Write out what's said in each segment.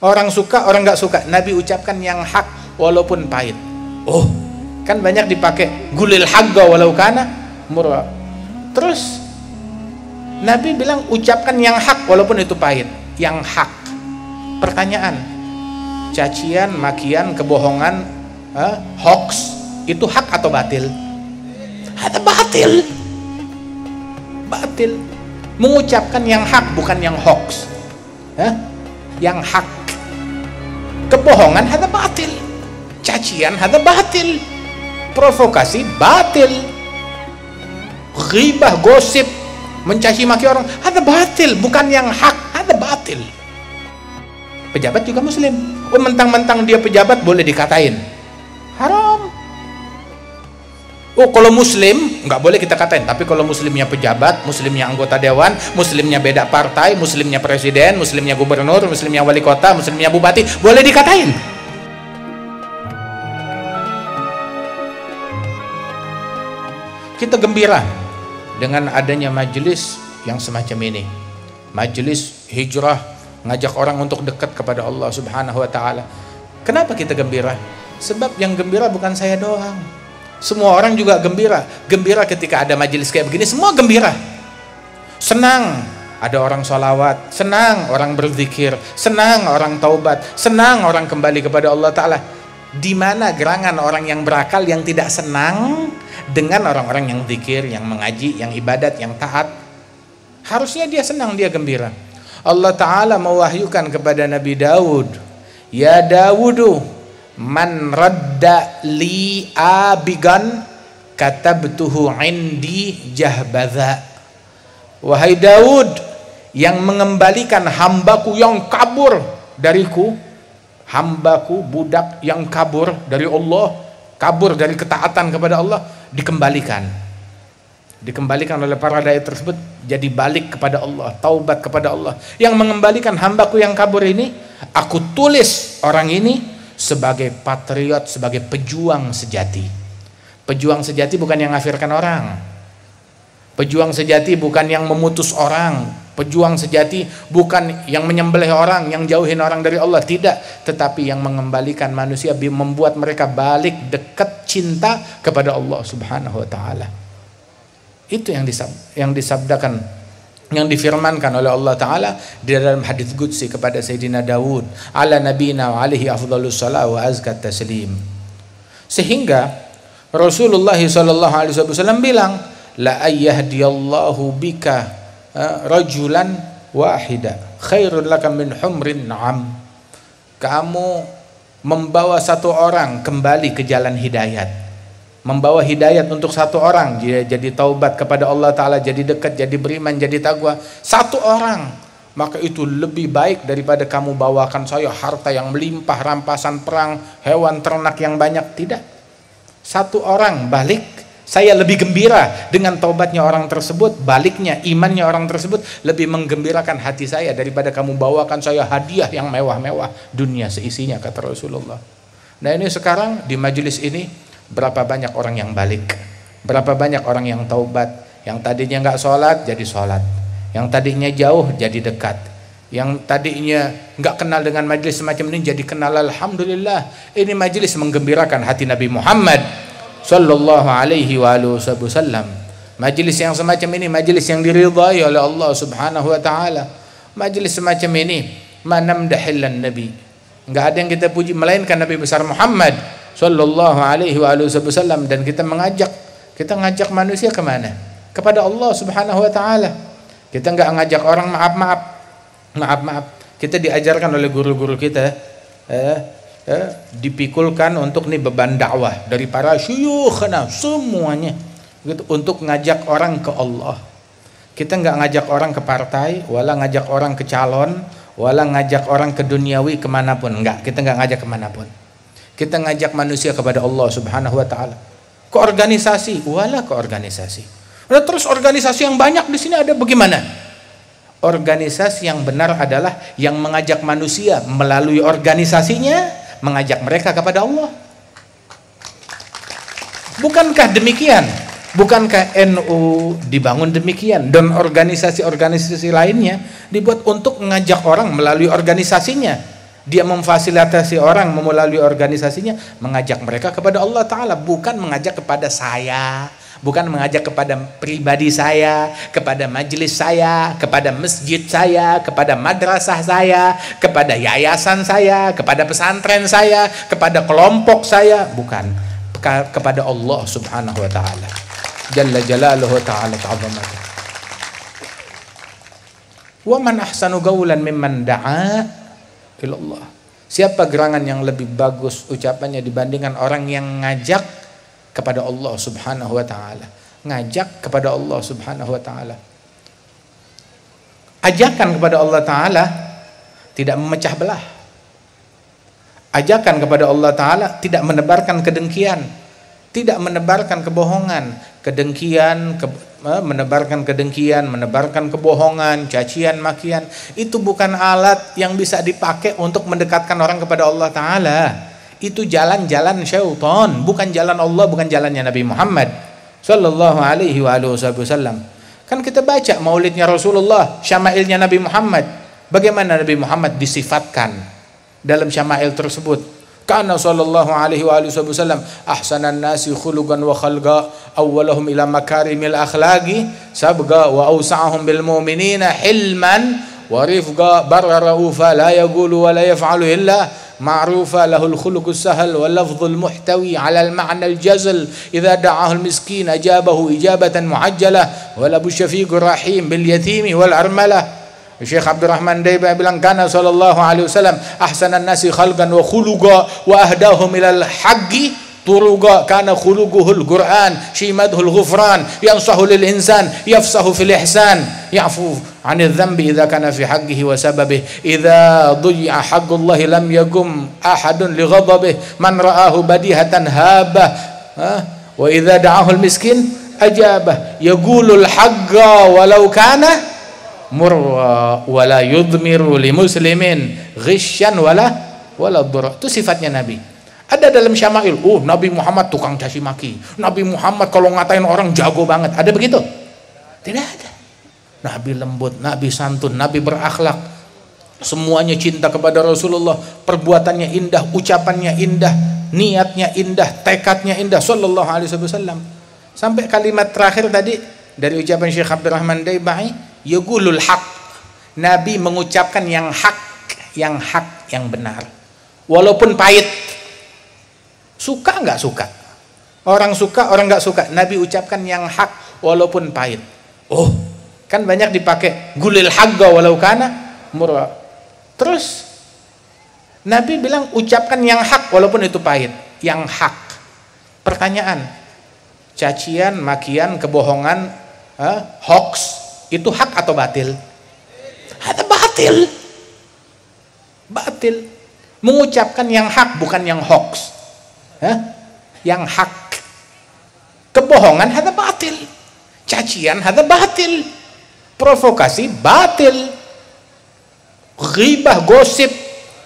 Orang suka, orang nggak suka, Nabi ucapkan yang hak walaupun pahit. Oh, kan banyak dipakai gulil hagga walau kana murra. Terus Nabi bilang ucapkan yang hak walaupun itu pahit. Yang hak. Pertanyaan, cacian, makian, kebohongan, hoax itu hak atau batil? Ada batil. Batil. Mengucapkan yang hak bukan yang hoax. Yang hak. Kebohongan ada batil. Cacian ada batil. Provokasi batil. Ghibah, gosip, mencaci maki orang ada batil, bukan yang hak, ada batil. Pejabat juga muslim. Oh, mentang-mentang dia pejabat boleh dikatain. Haram. Oh, kalau muslim nggak boleh kita katain, tapi kalau muslimnya pejabat, muslimnya anggota dewan, muslimnya beda partai, muslimnya presiden, muslimnya gubernur, muslimnya wali kota, muslimnya bupati, boleh dikatain. Kita gembira dengan adanya majelis yang semacam ini. Majelis hijrah, ngajak orang untuk dekat kepada Allah Subhanahu wa taala. Kenapa kita gembira? Sebab yang gembira bukan saya doang. Semua orang juga gembira. Gembira ketika ada majelis kayak begini, semua gembira. Senang ada orang sholawat, senang orang berzikir, senang orang taubat, senang orang kembali kepada Allah Ta'ala. Di mana gerangan orang yang berakal yang tidak senang dengan orang-orang yang zikir, yang mengaji, yang ibadat, yang taat? Harusnya dia senang, dia gembira. Allah Ta'ala mewahyukan kepada Nabi Daud, ya Dawudu, man radda li abigan katabtuhu indi jahbadha. Wahai Daud, yang mengembalikan hambaku yang kabur dariku, hambaku budak yang kabur dari Allah, kabur dari ketaatan kepada Allah, dikembalikan oleh para dai tersebut, jadi balik kepada Allah, taubat kepada Allah. Yang mengembalikan hambaku yang kabur ini, aku tulis orang ini sebagai patriot, sebagai pejuang sejati. Pejuang sejati bukan yang ngafirkan orang. Pejuang sejati bukan yang memutus orang. Pejuang sejati bukan yang menyembelih orang, yang jauhin orang dari Allah, tidak. Tetapi yang mengembalikan manusia, membuat mereka balik dekat cinta kepada Allah Subhanahu wa taala. Itu yang disabdakan, yang difirmankan oleh Allah Ta'ala di dalam hadits qudsi kepada Sayyidina Daud, ala nabina wa alihi afdhalus salat wa azkat taslim. Sehingga Rasulullah SAW bilang, la ayyahdiyallahu bika rajulan wahida khairun laka min humrin na'am. Kamu membawa satu orang kembali ke jalan hidayat, membawa hidayat untuk satu orang, dia jadi taubat kepada Allah Ta'ala, jadi dekat, jadi beriman, jadi takwa, satu orang, maka itu lebih baik daripada kamu bawakan saya harta yang melimpah, rampasan perang, hewan ternak yang banyak. Tidak, satu orang balik, saya lebih gembira dengan taubatnya orang tersebut, baliknya imannya orang tersebut lebih menggembirakan hati saya daripada kamu bawakan saya hadiah yang mewah-mewah, dunia seisinya, kata Rasulullah. Nah, ini sekarang di majelis ini berapa banyak orang yang balik, berapa banyak orang yang taubat, yang tadinya nggak sholat jadi sholat, yang tadinya jauh jadi dekat, yang tadinya nggak kenal dengan majelis semacam ini jadi kenal. Alhamdulillah, ini majelis menggembirakan hati Nabi Muhammad Sallallahu Alaihi Wasallam. Majelis yang semacam ini majelis yang diridhai oleh Allah Subhanahu Wa Taala. Majelis semacam ini manamdahillan Nabi, nggak ada yang kita puji melainkan Nabi besar Muhammad Sallallahu Alaihi Wasallam. Dan kita ngajak manusia kemana? Kepada Allah Subhanahu Wa Taala. Kita nggak ngajak orang maaf. Kita diajarkan oleh guru-guru kita, dipikulkan untuk nih beban dakwah dari para syuyukhna semuanya, gitu, untuk ngajak orang ke Allah. Kita nggak ngajak orang ke partai, wala ngajak orang ke calon, wala ngajak orang ke duniawi kemanapun. Enggak, kita nggak ngajak kemanapun. Kita ngajak manusia kepada Allah Subhanahu Wa Taala. Ke organisasi, wala ke organisasi. Nah, terus organisasi yang banyak di sini ada bagaimana? Organisasi yang benar adalah yang mengajak manusia melalui organisasinya, mengajak mereka kepada Allah. Bukankah demikian? Bukankah NU dibangun demikian dan organisasi-organisasi lainnya dibuat untuk mengajak orang melalui organisasinya, Dia memfasilitasi orang melalui organisasinya, mengajak mereka kepada Allah Ta'ala, bukan mengajak kepada saya, bukan mengajak kepada pribadi saya, kepada majelis saya, kepada masjid saya, kepada madrasah saya, kepada yayasan saya, kepada pesantren saya, kepada kelompok saya, bukan, kepada Allah Subhanahu wa Ta'ala Jalla Jalaluhu Ta'ala ta'zamatuh. Wa man ahsanu qawlan mimman da'a ilallah. Siapa gerangan yang lebih bagus ucapannya dibandingkan orang yang ngajak kepada Allah Subhanahu wa Ta'ala, ngajak kepada Allah Subhanahu wa Ta'ala. Ajakan kepada Allah Ta'ala tidak memecah belah. Ajakan kepada Allah Ta'ala tidak menebarkan kedengkian, tidak menebarkan kebohongan, menebarkan kedengkian, menebarkan kebohongan, cacian, makian. Itu bukan alat yang bisa dipakai untuk mendekatkan orang kepada Allah Ta'ala. Itu jalan-jalan syaitan, bukan jalan Allah, bukan jalannya Nabi Muhammad sallallahu alaihi wasallam. Kan kita baca maulidnya Rasulullah, syama'ilnya Nabi Muhammad. Bagaimana Nabi Muhammad disifatkan dalam syama'il tersebut? Kana sallallahu alaihi wasallam ahsanan nasi khuluqan wa khalqa, awwalahum ila makarimil akhlaqi, sabqa wa awsa'ahum bil mu'minina hilman wa rifqa, barra raufa la yaqulu wa la yaf'alu illa ma'rufa, lahul khuluqus sahal wal lafdhul muhtawi 'ala al ma'na al jazl, idza da'ahu al miskin ajabahu ijabatan muajjalah wa la busyafiqur rahim bil yatimi wal armalah. Syekh Abdurrahman Daiba bilang kana sallallahu alaihi wasallam ahsanan nasi khalqan wa khuluqa wa ahdahum ilal haqqi turuqa, kana khuluquhul Qur'an, shimadhul ghufran, yansahu lil insan, yafsahu fil ihsan, ya'fu 'anil dhanbi idza kana fi haqqihi wa sababihi, idza dhuyya haqqullahi lam yaqum ahadun li ghadabihi, man ra'ahu badihatan habah, wa idza da'ahu al miskin ajabah, yaqulul haqqa walau kana murwa wala yudmiru li muslimin ghisyan wala dhurra. Itu sifatnya Nabi. Ada dalam syama'il, Nabi Muhammad tukang caci maki, Nabi Muhammad kalau ngatain orang jago banget. Ada begitu? Tidak ada. Nabi lembut, Nabi santun, Nabi berakhlak, semuanya cinta kepada Rasulullah, perbuatannya indah, ucapannya indah, niatnya indah, tekadnya indah sallallahu alaihi wasallam. Sampai kalimat terakhir tadi dari ucapan Syekh Abdurrahman Daibai, yaqulul haq, Nabi mengucapkan yang hak, yang benar, walaupun pahit. Suka nggak suka, orang suka orang nggak suka, Nabi ucapkan yang hak walaupun pahit. Kan banyak dipakai gulil haqqa walau kana murra. Terus Nabi bilang ucapkan yang hak walaupun itu pahit, yang hak. Pertanyaan, cacian, makian, kebohongan, hoax, itu hak atau batil? Ada batil. Batil. Mengucapkan yang hak bukan yang hoax. Yang hak. Kebohongan ada batil. Cacian ada batil. Provokasi batil. Ghibah, gosip,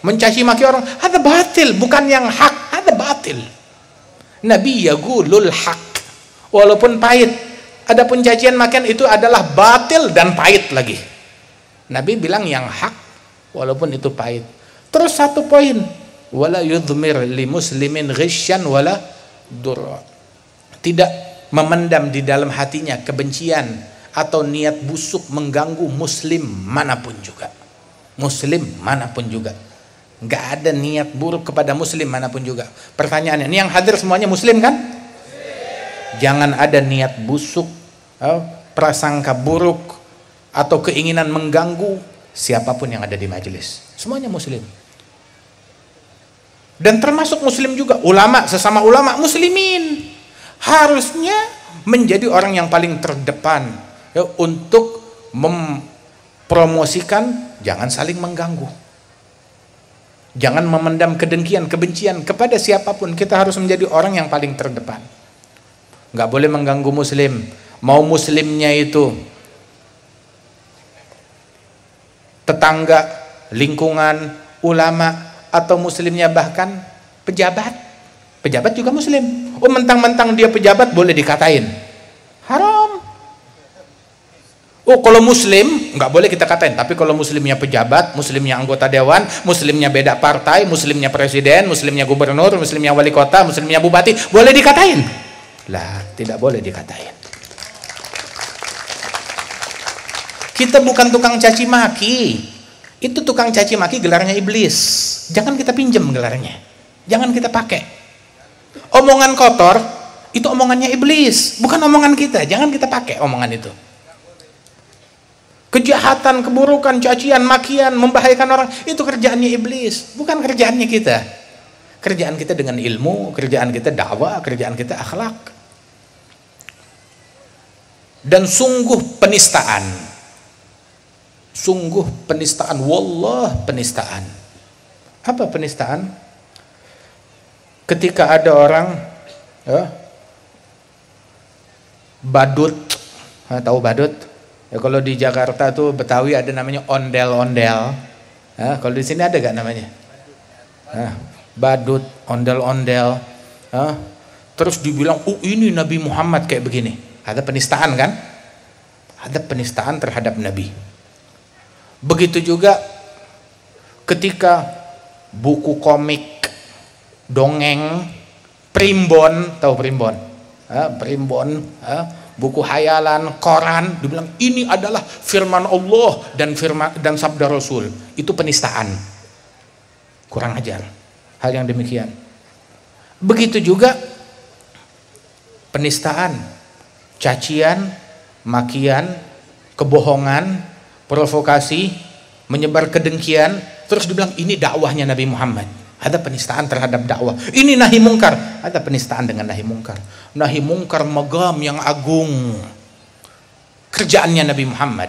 mencaci maki orang ada batil, bukan yang hak, ada batil. Nabi yaqulul haq walaupun pahit. Adapun cacian makian itu adalah batil dan pahit lagi. Nabi bilang yang hak walaupun itu pahit. Terus satu poin, wala yudhmir li muslimin ghisyan wala durra. Tidak memendam di dalam hatinya kebencian atau niat busuk mengganggu muslim manapun juga. Muslim manapun juga. Enggak ada niat buruk kepada muslim manapun juga. Pertanyaannya, ini yang hadir semuanya muslim kan? Jangan ada niat busuk, prasangka buruk, atau keinginan mengganggu siapapun yang ada di majelis. Semuanya muslim. Dan termasuk muslim juga ulama, sesama ulama muslimin harusnya menjadi orang yang paling terdepan untuk mempromosikan jangan saling mengganggu. Jangan memendam kedengkian, kebencian kepada siapapun. Kita harus menjadi orang yang paling terdepan. Nggak boleh mengganggu muslim. Mau muslimnya itu tetangga, lingkungan, ulama, atau muslimnya bahkan pejabat. Pejabat juga muslim. Mentang-mentang dia pejabat boleh dikatain. Haram. Oh, kalau muslim nggak boleh kita katain, tapi kalau muslimnya pejabat, muslimnya anggota dewan, muslimnya beda partai, muslimnya presiden, muslimnya gubernur, muslimnya wali kota, muslimnya bupati, boleh dikatain? Lah, tidak boleh dikatain. Kita bukan tukang caci maki. Itu tukang caci maki gelarnya iblis. Jangan kita pinjam gelarnya. Jangan kita pakai. Omongan kotor itu omongannya iblis, bukan omongan kita. Jangan kita pakai omongan itu. Kejahatan, keburukan, cacian, makian, membahayakan orang, itu kerjaannya iblis, bukan kerjaannya kita. Kerjaan kita dengan ilmu, kerjaan kita dakwah, kerjaan kita akhlak. Dan sungguh penistaan, wallah penistaan. Apa penistaan? Ketika ada orang badut, tahu badut? Ya, kalau di Jakarta tuh Betawi ada namanya ondel-ondel. Kalau di sini ada gak namanya? Badut, ondel-ondel. Terus dibilang, ini Nabi Muhammad kayak begini. Ada penistaan kan? Ada penistaan terhadap Nabi. Begitu juga ketika buku komik, dongeng, primbon, tahu primbon? Primbon, buku hayalan, koran, dibilang ini adalah firman Allah dan sabda Rasul. Itu penistaan. Kurang ajar hal yang demikian. Begitu juga penistaan, cacian, makian, kebohongan, provokasi, menyebar kedengkian, terus dibilang ini dakwahnya Nabi Muhammad. Ada penistaan terhadap dakwah. Ini nahi mungkar, ada penistaan dengan nahi mungkar. Nahi mungkar magam yang agung, kerjaannya Nabi Muhammad.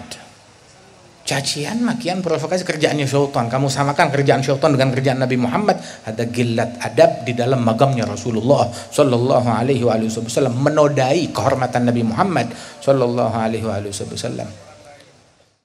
Cacian, makian, provokasi kerjaannya syaitan. Kamu samakan kerjaan syaitan dengan kerjaan Nabi Muhammad. Ada gilat adab di dalam magamnya Rasulullah sallallahu alaihi wasallam, menodai kehormatan Nabi Muhammad sallallahu alaihi wasallam.